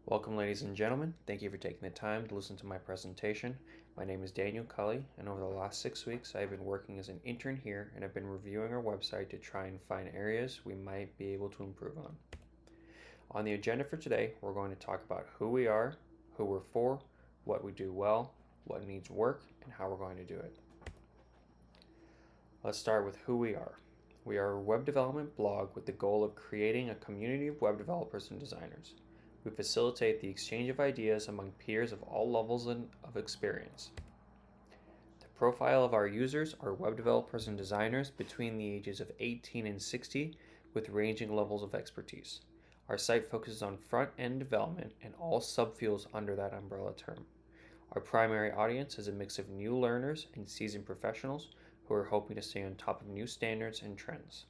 Welcome, ladies and gentlemen. Thank you for taking the time to listen to my presentation. My name is Daniel Cully, and over the last 6 weeks, I have been working as an intern here and have been reviewing our website to try and find areas we might be able to improve on. On the agenda for today, we're going to talk about who we are, who we're for, what we do well, what needs work, and how we're going to do it. Let's start with who we are. We are a web development blog with the goal of creating a community of web developers and designers. We facilitate the exchange of ideas among peers of all levels of experience. The profile of our users are web developers and designers between the ages of 18 and 60 with ranging levels of expertise. Our site focuses on front-end development and all subfields under that umbrella term. Our primary audience is a mix of new learners and seasoned professionals who are hoping to stay on top of new standards and trends.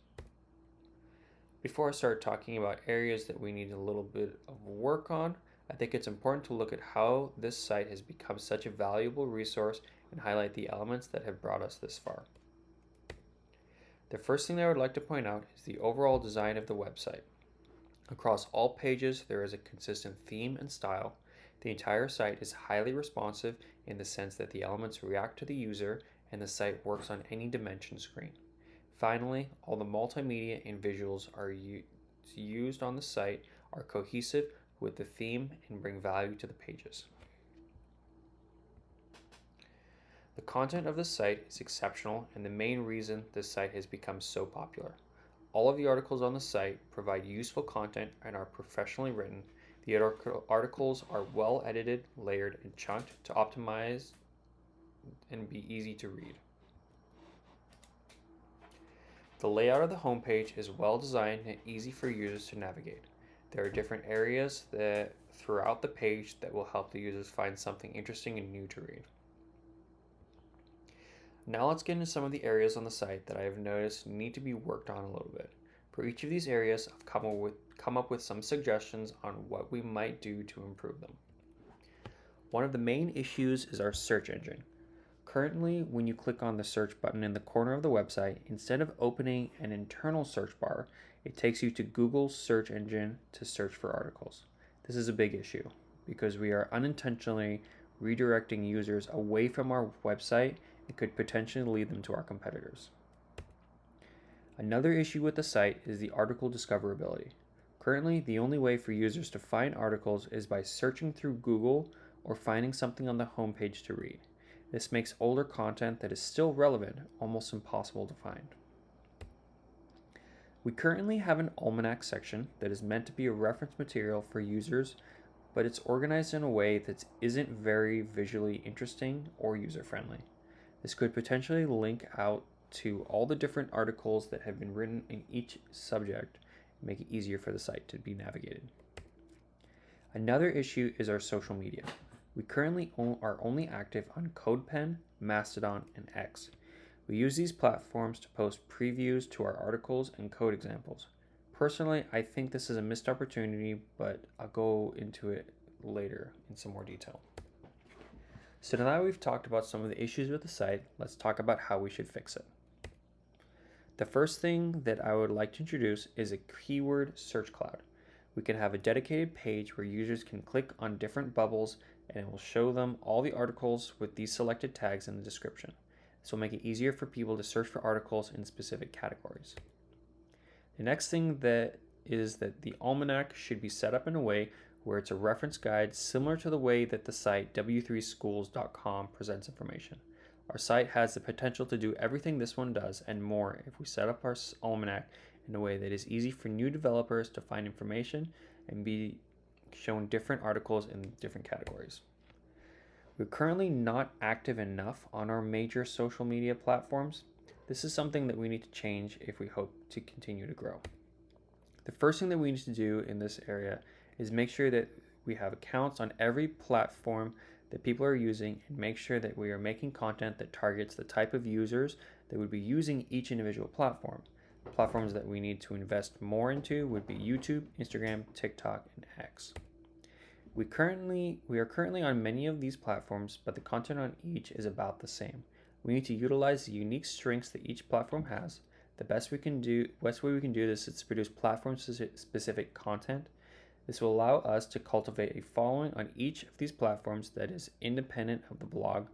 Before I start talking about areas that we need a little bit of work on, I think it's important to look at how this site has become such a valuable resource and highlight the elements that have brought us this far. The first thing that I would like to point out is the overall design of the website. Across all pages, there is a consistent theme and style. The entire site is highly responsive in the sense that the elements react to the user and the site works on any dimension screen. Finally, all the multimedia and visuals are used on the site are cohesive with the theme and bring value to the pages. The content of the site is exceptional and the main reason this site has become so popular. All of the articles on the site provide useful content and are professionally written. The articles are well edited, layered, and chunked to optimize and be easy to read. The layout of the homepage is well designed and easy for users to navigate. There are different areas throughout the page that will help the users find something interesting and new to read. Now let's get into some of the areas on the site that I have noticed need to be worked on a little bit. For each of these areas, I've come up with some suggestions on what we might do to improve them. One of the main issues is our search engine. Currently, when you click on the search button in the corner of the website, instead of opening an internal search bar, it takes you to Google's search engine to search for articles. This is a big issue because we are unintentionally redirecting users away from our website and could potentially lead them to our competitors. Another issue with the site is the article discoverability. Currently, the only way for users to find articles is by searching through Google or finding something on the homepage to read. This makes older content that is still relevant almost impossible to find. We currently have an almanac section that is meant to be a reference material for users, but it's organized in a way that isn't very visually interesting or user-friendly. This could potentially link out to all the different articles that have been written in each subject and make it easier for the site to be navigated. Another issue is our social media. We currently are only active on CodePen, Mastodon, and X. We use these platforms to post previews to our articles and code examples. Personally, I think this is a missed opportunity, but I'll go into it later in some more detail. So now that we've talked about some of the issues with the site, let's talk about how we should fix it. The first thing that I would like to introduce is a keyword search cloud. We can have a dedicated page where users can click on different bubbles and it will show them all the articles with these selected tags in the description. This will make it easier for people to search for articles in specific categories. The next thing is that the almanac should be set up in a way where it's a reference guide similar to the way that the site w3schools.com presents information. Our site has the potential to do everything this one does and more if we set up our almanac in a way that is easy for new developers to find information and be shown different articles in different categories. We're currently not active enough on our major social media platforms. This is something that we need to change if we hope to continue to grow. The first thing that we need to do in this area is make sure that we have accounts on every platform that people are using and make sure that we are making content that targets the type of users that would be using each individual platform. The platforms that we need to invest more into would be YouTube, Instagram, TikTok, and X. We are currently on many of these platforms, but the content on each is about the same. We need to utilize the unique strengths that each platform has. The best way we can do this is to produce platform-specific content This will allow us to cultivate a following on each of these platforms that is independent of the blog.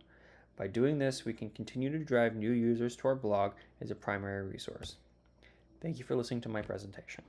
By doing this, we can continue to drive new users to our blog as a primary resource. Thank you for listening to my presentation.